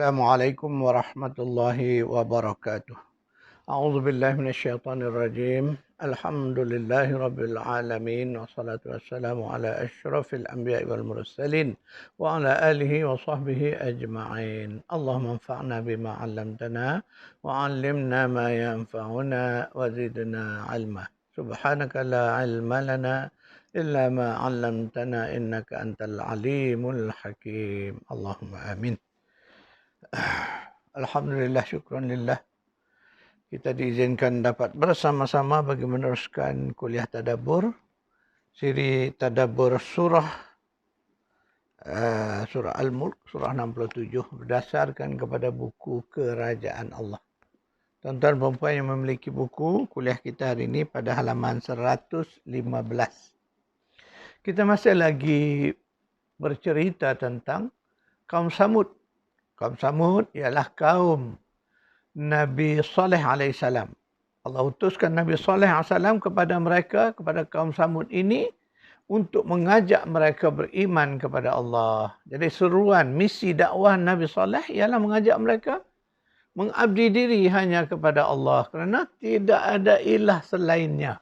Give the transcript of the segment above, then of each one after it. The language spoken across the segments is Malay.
Assalamualaikum warahmatullahi wabarakatuh. A'udzu billahi minasyaitonir rajim. Alhamdulillahi rabbil alamin wassalatu wassalamu ala asyrafil anbiya'i wal mursalin wa ala alihi wa sahbihi ajma'in. Allahumma anfa'na bima 'allamtana wa 'allimna ma yanfa'una wa zidna 'ilma. Subhanaka la 'ilma lana illa ma 'allamtana innaka antal alimul hakim. Allahumma amin. Alhamdulillah, syukran lillah. Kita diizinkan dapat bersama-sama bagi meneruskan kuliah tadabbur. Siri tadabbur surah Al-Mulk, surah 67 berdasarkan kepada buku Kerajaan Allah. Tuan-tuan dan puan yang memiliki buku, kuliah kita hari ini pada halaman 115. Kita masih lagi bercerita tentang kaum Samud. Kaum Samud ialah kaum Nabi Saleh AS. Allah utuskan Nabi Saleh AS kepada mereka, kepada kaum Samud ini untuk mengajak mereka beriman kepada Allah. Jadi seruan misi dakwah Nabi Saleh ialah mengajak mereka mengabdi diri hanya kepada Allah kerana tidak ada ilah selainnya.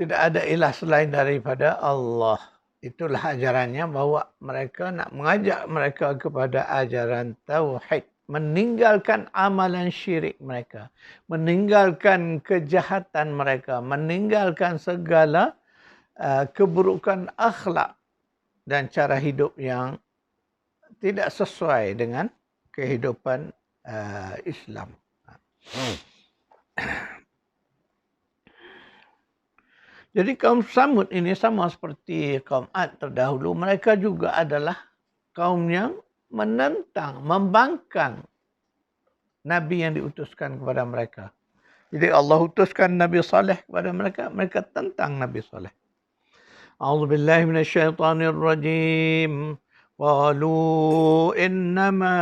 Tidak ada ilah selain daripada Allah. Itulah ajarannya, bahawa mereka nak mengajak mereka kepada ajaran tauhid, meninggalkan amalan syirik mereka, meninggalkan kejahatan mereka, meninggalkan segala keburukan akhlak dan cara hidup yang tidak sesuai dengan kehidupan Islam. Jadi kaum Samud ini sama seperti kaum Ad terdahulu. Mereka juga adalah kaum yang menentang, membangkang Nabi yang diutuskan kepada mereka. Jadi Allah utuskan Nabi Saleh kepada mereka, mereka tentang Nabi Saleh. A'udzubillahi minasyaitonirrajim. Qalu innama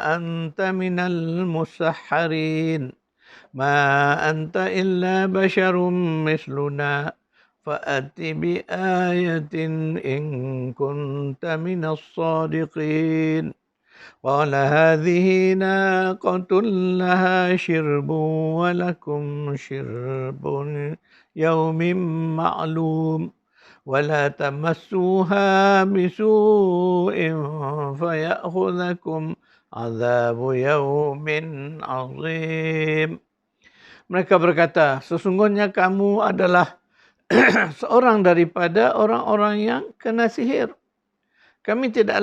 anta minal musahharin. ما أنت إلا بشر مثلنا فأت بآية إن كنت من الصادقين قال هذه ناقة لها شرب ولكم شرب يوم معلوم ولا تمسوها بسوء فيأخذكم عذاب يوم عظيم. Mereka berkata, sesungguhnya kamu adalah seorang daripada orang-orang yang kena sihir. Kamu itu tidak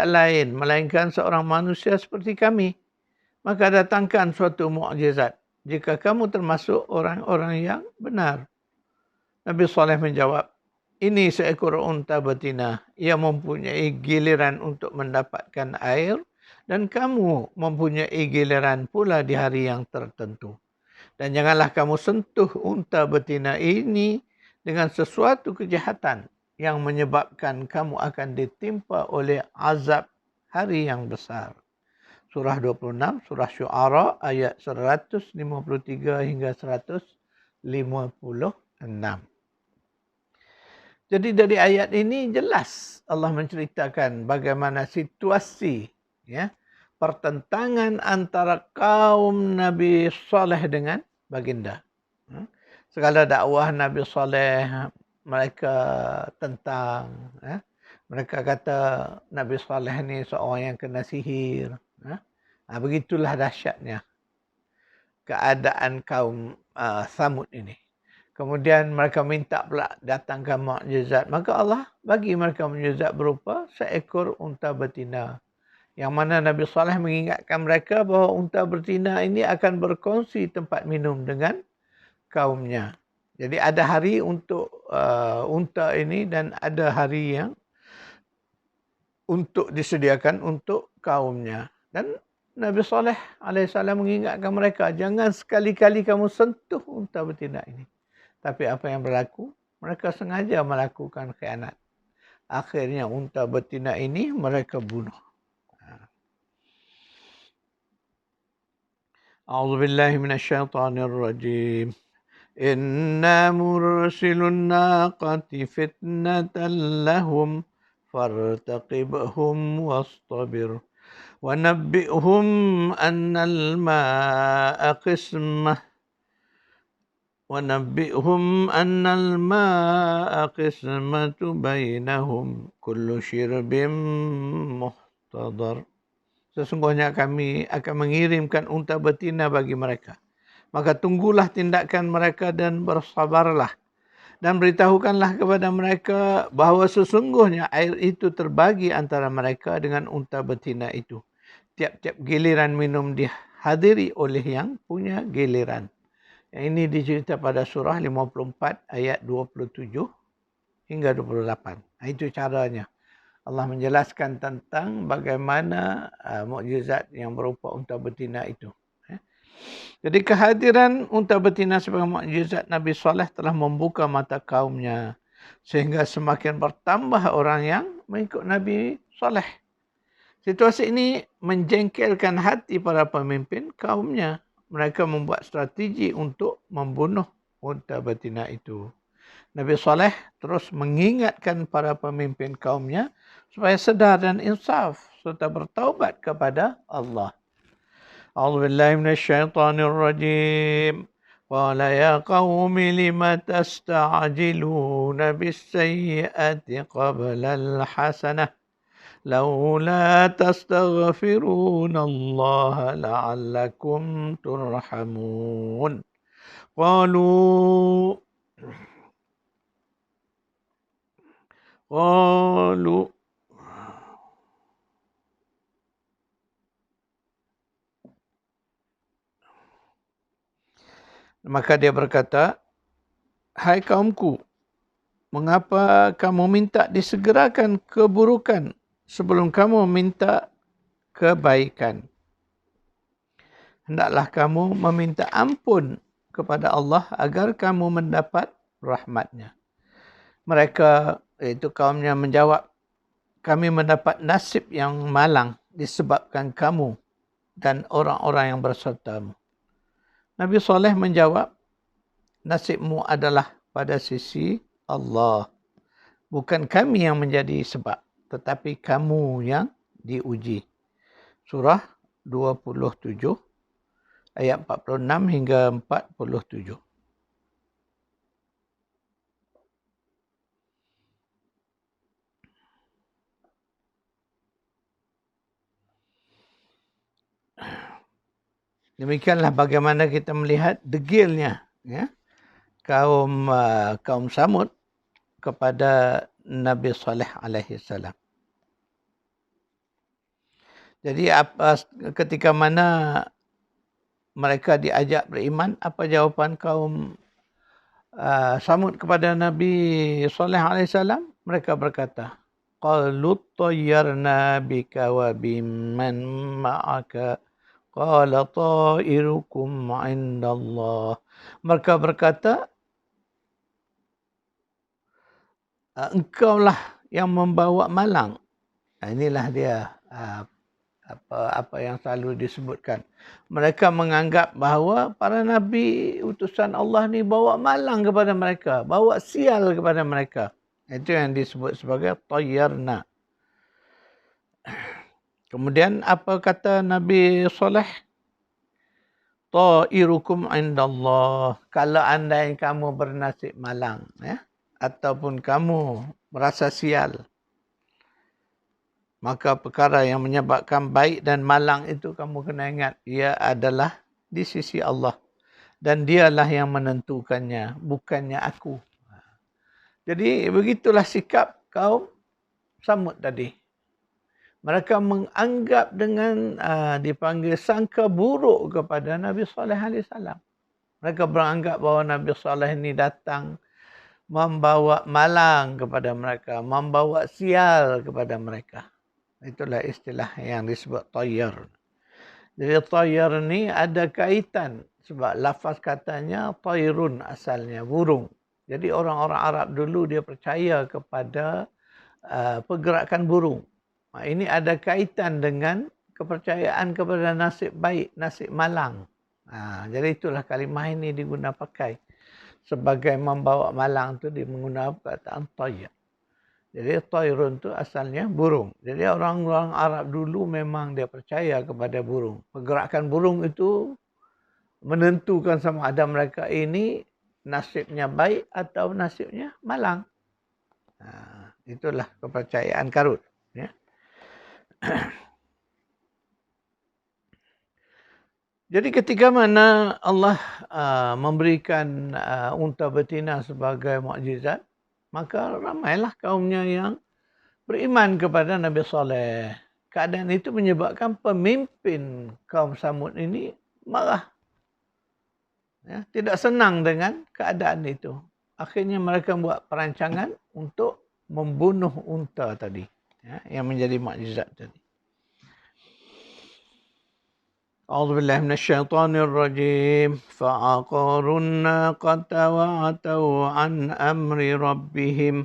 lain melainkan seorang manusia seperti kami. Maka datangkan suatu mukjizat jika kamu termasuk orang-orang yang benar. Nabi Saleh menjawab, ini seekor unta betina yang mempunyai giliran untuk mendapatkan air, dan kamu mempunyai giliran pula di hari yang tertentu. Dan janganlah kamu sentuh unta betina ini dengan sesuatu kejahatan yang menyebabkan kamu akan ditimpa oleh azab hari yang besar. Surah 26, Surah Syu'ara ayat 153 hingga 156. Jadi dari ayat ini jelas Allah menceritakan bagaimana situasi pertentangan antara kaum Nabi Saleh dengan baginda. Segala dakwah Nabi Saleh mereka tentang. Mereka kata Nabi Saleh ni seorang yang kena sihir. Begitulah dahsyatnya keadaan kaum Samud ini. Kemudian mereka minta pula datangkan mukjizat. Maka Allah bagi mereka mukjizat berupa seekor unta betina. Yang mana Nabi Saleh mengingatkan mereka bahawa unta betina ini akan berkongsi tempat minum dengan kaumnya. Jadi ada hari untuk unta ini dan ada hari yang untuk disediakan untuk kaumnya. Dan Nabi Saleh AS mengingatkan mereka, jangan sekali-kali kamu sentuh unta betina ini. Tapi apa yang berlaku? Mereka sengaja melakukan khianat. Akhirnya unta betina ini mereka bunuh. A'udzubillahi minasyaitonirrajim. Inna mursilun naqati fitnatan lahum فارتقبهم واصطبر ونبئهم أن الماء قسمة بينهم كل شرب محتضر. Sesungguhnya kami akan mengirimkan unta betina bagi mereka. Maka tunggulah tindakan mereka dan bersabarlah. Dan beritahukanlah kepada mereka bahawa sesungguhnya air itu terbagi antara mereka dengan unta betina itu. Tiap-tiap giliran minum dihadiri oleh yang punya giliran. Yang ini dicerita pada surah 54 ayat 27 hingga 28. Itu caranya. Allah menjelaskan tentang bagaimana mukjizat yang berupa unta betina itu. Jadi kehadiran unta betina sebagai mukjizat Nabi Saleh telah membuka mata kaumnya sehingga semakin bertambah orang yang mengikut Nabi Saleh. Situasi ini menjengkelkan hati para pemimpin kaumnya. Mereka membuat strategi untuk membunuh unta betina itu. Nabi Saleh terus mengingatkan para pemimpin kaumnya supaya sedar dan insaf serta bertaubat kepada Allah. A'udzu billahi minasyaitonir rajim. Qala ya qaumi lima tasta'jiluna bis-sayyi'ati qabla al-hasanah laula tastaghfiruna Allah la'allakum turhamun. Qalu Maka dia berkata, hai kaumku, mengapa kamu minta disegerakan keburukan sebelum kamu minta kebaikan? Hendaklah kamu meminta ampun kepada Allah agar kamu mendapat rahmat-Nya. Mereka, iaitu kaumnya, menjawab, kami mendapat nasib yang malang disebabkan kamu dan orang-orang yang bersertamu. Nabi Saleh menjawab, nasibmu adalah pada sisi Allah. Bukan kami yang menjadi sebab, tetapi kamu yang diuji. Surah 27 ayat 46 hingga 47. Demikianlah bagaimana kita melihat degilnya kaum Samud kepada Nabi Saleh alaihi salam. Jadi ketika mana mereka diajak beriman, apa jawapan kaum Samud kepada Nabi Saleh alaihi salam? Mereka berkata, qalu tayyarna bika wa bimman ma'aka qala ta'irukum 'indallah. Mereka berkata, engkaulah yang membawa malang. Inilah dia apa yang selalu disebutkan. Mereka menganggap bahawa para nabi utusan Allah ni bawa malang kepada mereka, bawa sial kepada mereka. Itu yang disebut sebagai tayyarna. Kemudian apa kata Nabi Saleh? Ta'irukum indallah. Kalau andai kamu bernasib malang, ataupun kamu merasa sial, maka perkara yang menyebabkan baik dan malang itu kamu kena ingat, ia adalah di sisi Allah. Dan dialah yang menentukannya, bukannya aku. Jadi begitulah sikap kaum Samud tadi. Mereka menganggap dengan dipanggil sangka buruk kepada Nabi Saleh alaihi salam. Mereka beranggap bahawa Nabi Saleh ini datang membawa malang kepada mereka, membawa sial kepada mereka. Itulah istilah yang disebut tayyar. Jadi tayyar ni ada kaitan sebab lafaz katanya tayrun, asalnya burung. Jadi orang-orang Arab dulu dia percaya kepada pergerakan burung. Ini ada kaitan dengan kepercayaan kepada nasib baik, nasib malang. Jadi itulah kalimah ini diguna pakai sebagai membawa malang tu dia menggunakan perkataan tayyar. Jadi tairun itu asalnya burung. Jadi orang-orang Arab dulu memang dia percaya kepada burung. Pergerakan burung itu menentukan sama ada mereka ini nasibnya baik atau nasibnya malang. Itulah kepercayaan karut. Ya. Jadi ketika mana Allah memberikan unta betina sebagai mukjizat, maka ramailah kaumnya yang beriman kepada Nabi Saleh. Keadaan itu menyebabkan pemimpin kaum Samud ini marah. Ya, tidak senang dengan keadaan itu. Akhirnya mereka buat perancangan untuk membunuh unta tadi. Ya, yang menjadi mukjizat tadi. أعوذ بالله من الشيطان الرجيم فعقروا الناقة وعتوا عن أمر ربهم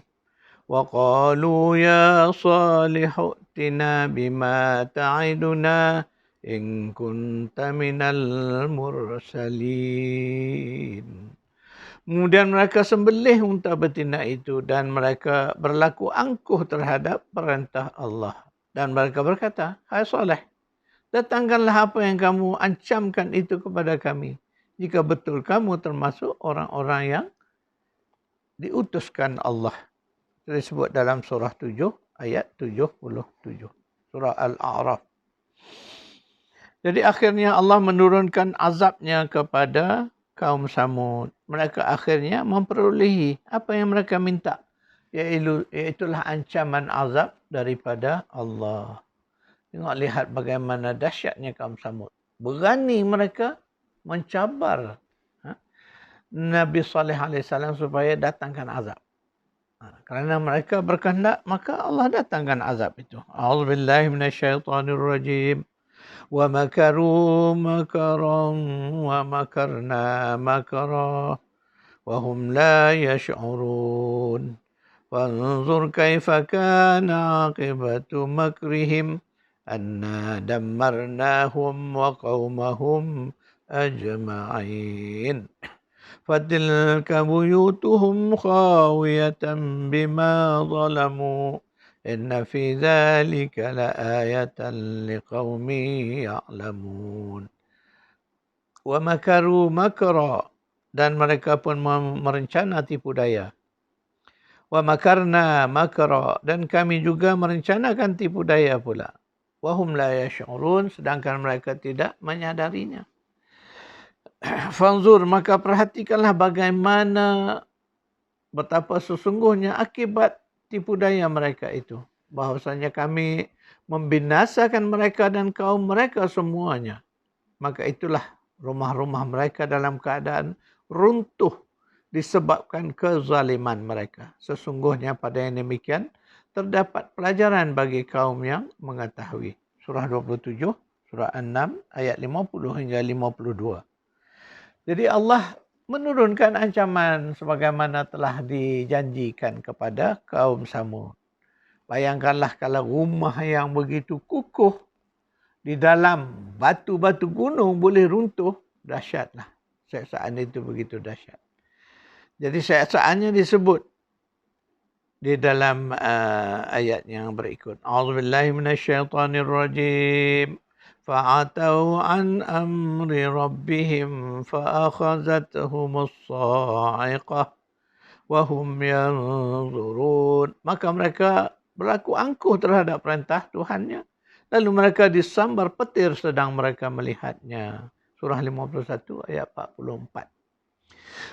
وقالوا يا صالح ائتنا بما تعدنا إن كنت من المرسلين. Kemudian mereka sembelih unta betina itu dan mereka berlaku angkuh terhadap perintah Allah. Dan mereka berkata, hai Saleh, datangkanlah apa yang kamu ancamkan itu kepada kami. Jika betul kamu termasuk orang-orang yang diutuskan Allah. Itu disebut dalam surah 7 ayat 77. Surah Al-A'raf. Jadi akhirnya Allah menurunkan azabnya kepada kaum Samud. Mereka akhirnya memperolehi apa yang mereka minta. Iaitulah ancaman azab daripada Allah. Tengok lihat bagaimana dahsyatnya kaum Samud. Berani mereka mencabar Nabi Saleh AS supaya datangkan azab. Kerana mereka berkehendak, maka Allah datangkan azab itu. A'udzubillahi minasyaitonirrajim. Wa makaru makaran wa makarna makara wa hum la yash'urun. Fanzur kaifa kana aqibatu makrihim أنا دمرناهم وقومهم أجمعين فتلك بيوتهم خاوية بما ظلموا إن في ذلك لآية لقوم يعلمون ومكروا مكرا dan mereka pun merencana tipu daya. Wa makarna makra dan kami juga merencanakan tipu daya pula. Wahum la yash'urun, sedangkan mereka tidak menyadarinya. Fanzur, maka perhatikanlah bagaimana betapa sesungguhnya akibat tipu daya mereka itu. Bahwasanya kami membinasakan mereka dan kaum mereka semuanya. Maka itulah rumah-rumah mereka dalam keadaan runtuh disebabkan kezaliman mereka. Sesungguhnya pada yang demikian terdapat pelajaran bagi kaum yang mengetahui. Surah 27, surah 6, ayat 50 hingga 52. Jadi Allah menurunkan ancaman sebagaimana telah dijanjikan kepada kaum Samud. Bayangkanlah kalau rumah yang begitu kukuh di dalam batu-batu gunung boleh runtuh, dahsyatlah. Siksaan itu begitu dahsyat. Jadi siksaannya disebut di dalam ayat yang berikut. A'udzubillahi minasyaitonirrajim. Fa'atau an amri rabbihim fa'akhazatuhumus sa'iqah wa hum yanzurun. Maka mereka berlaku angkuh terhadap perintah Tuhannya. Lalu mereka disambar petir sedang mereka melihatnya. Surah 51 ayat 44.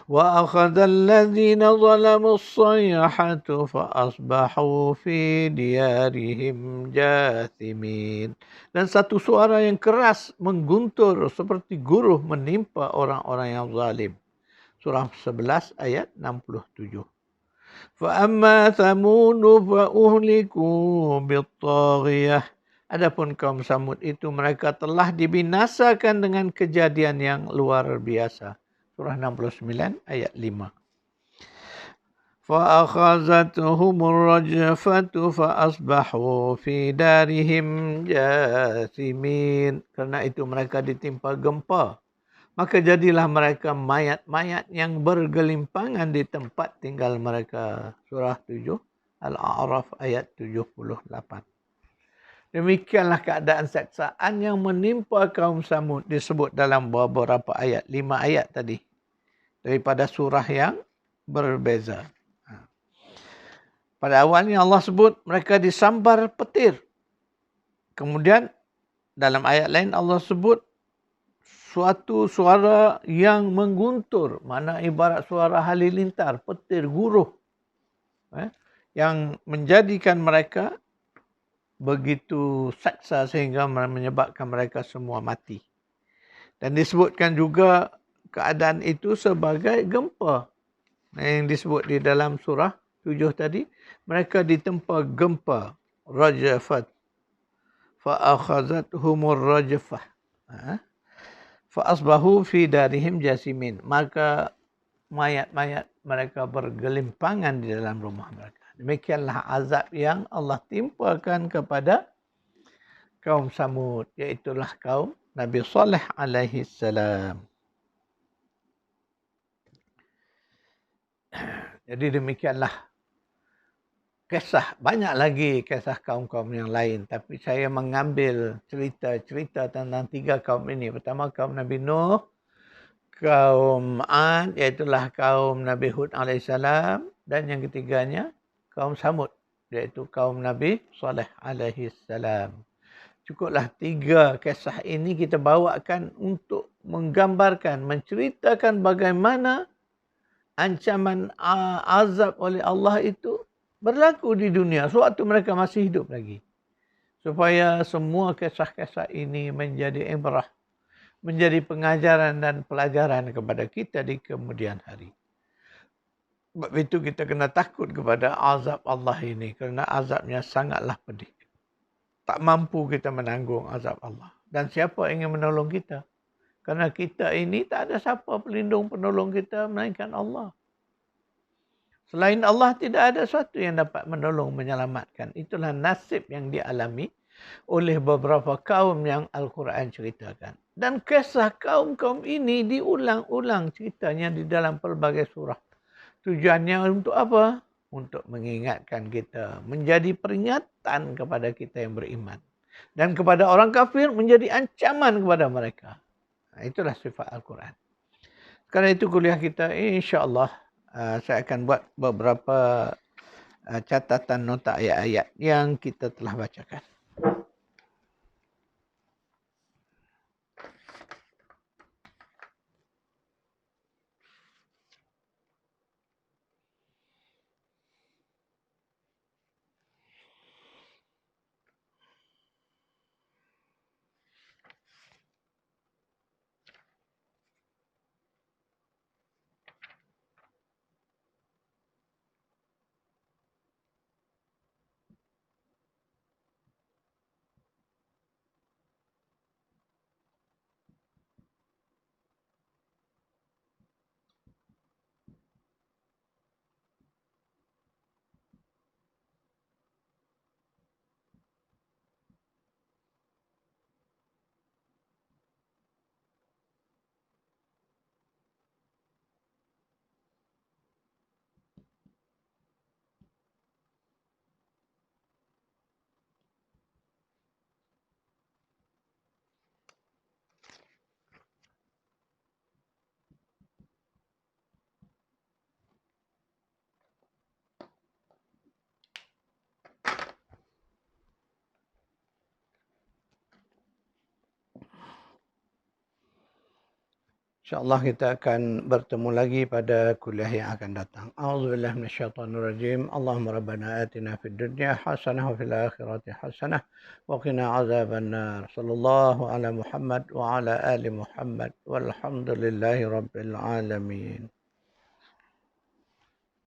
وأخذ الذين ظلموا الصيحة فأصبحوا في ديارهم جاثمين. Dan satu suara yang keras mengguntur seperti guruh menimpa orang-orang yang zalim. Surah 11 ayat 67. فَأَمَّا ثَمُودُ فَأُهْلِكُوا بِالطَّاغِيَةِ. Adapun kaum Samud itu mereka telah dibinasakan dengan kejadian yang luar biasa. Surah 69 ayat 5. فَأَخَذَتْهُمُ الرَّجْفَةُ فَأَصْبَحُوا فِي دَارِهِمْ جَاثِمِينَ. Karena itu mereka ditimpa gempa. Maka jadilah mereka mayat-mayat yang bergelimpangan di tempat tinggal mereka. Surah 7 Al-A'raf ayat 78. Demikianlah keadaan siksaan yang menimpa kaum Samud disebut dalam beberapa ayat, 5 ayat tadi. Daripada surah yang berbeza. Pada awalnya Allah sebut mereka disambar petir. Kemudian dalam ayat lain Allah sebut suatu suara yang mengguntur. Mana ibarat suara halilintar, petir, guruh. Yang menjadikan mereka begitu saksa sehingga menyebabkan mereka semua mati. Dan disebutkan juga keadaan itu sebagai gempa. Yang disebut di dalam surah 7 tadi, mereka ditempa gempa, rajafat, fa'akhazathumur rajfah. Fa'asbahu fi darihim jasimin. Maka mayat-mayat mereka bergelimpangan di dalam rumah mereka. Demikianlah azab yang Allah timpakan kepada kaum Samud, iaitulah kaum Nabi Saleh alaihi salam. Jadi demikianlah kisah, banyak lagi kisah kaum-kaum yang lain, tapi saya mengambil cerita-cerita tentang 3 kaum ini. Pertama kaum Nabi Nuh, kaum Ad, iaitulah kaum Nabi Hud alaihissalam, dan yang ketiganya kaum Samud, iaitu kaum Nabi Saleh alaihissalam. Cukuplah 3 kisah ini kita bawakan untuk menggambarkan, menceritakan bagaimana ancaman azab oleh Allah itu berlaku di dunia sewaktu mereka masih hidup lagi. Supaya semua kisah-kisah ini menjadi ibrah, menjadi pengajaran dan pelajaran kepada kita di kemudian hari. Sebab itu kita kena takut kepada azab Allah ini, kerana azabnya sangatlah pedih. Tak mampu kita menanggung azab Allah. Dan siapa ingin menolong kita? Kerana kita ini tak ada siapa pelindung penolong kita melainkan Allah. Selain Allah tidak ada sesuatu yang dapat menolong, menyelamatkan. Itulah nasib yang dialami oleh beberapa kaum yang Al-Quran ceritakan. Dan kisah kaum-kaum ini diulang-ulang ceritanya di dalam pelbagai surah. Tujuannya untuk apa? Untuk mengingatkan kita, menjadi peringatan kepada kita yang beriman. Dan kepada orang kafir menjadi ancaman kepada mereka. Itulah sifat Al-Quran. Kerana itu kuliah kita, insya-Allah saya akan buat beberapa catatan nota ayat-ayat yang kita telah bacakan. InsyaAllah kita akan bertemu lagi pada kuliah yang akan datang. A'udzubillah minasyaitanirrajim. Allahumma rabbana atina fid dunya hasanah wa fil akhirati hasanah wa qina azabannar. Sallallahu ala Muhammad wa ala ali Muhammad walhamdulillahi rabbil alamin.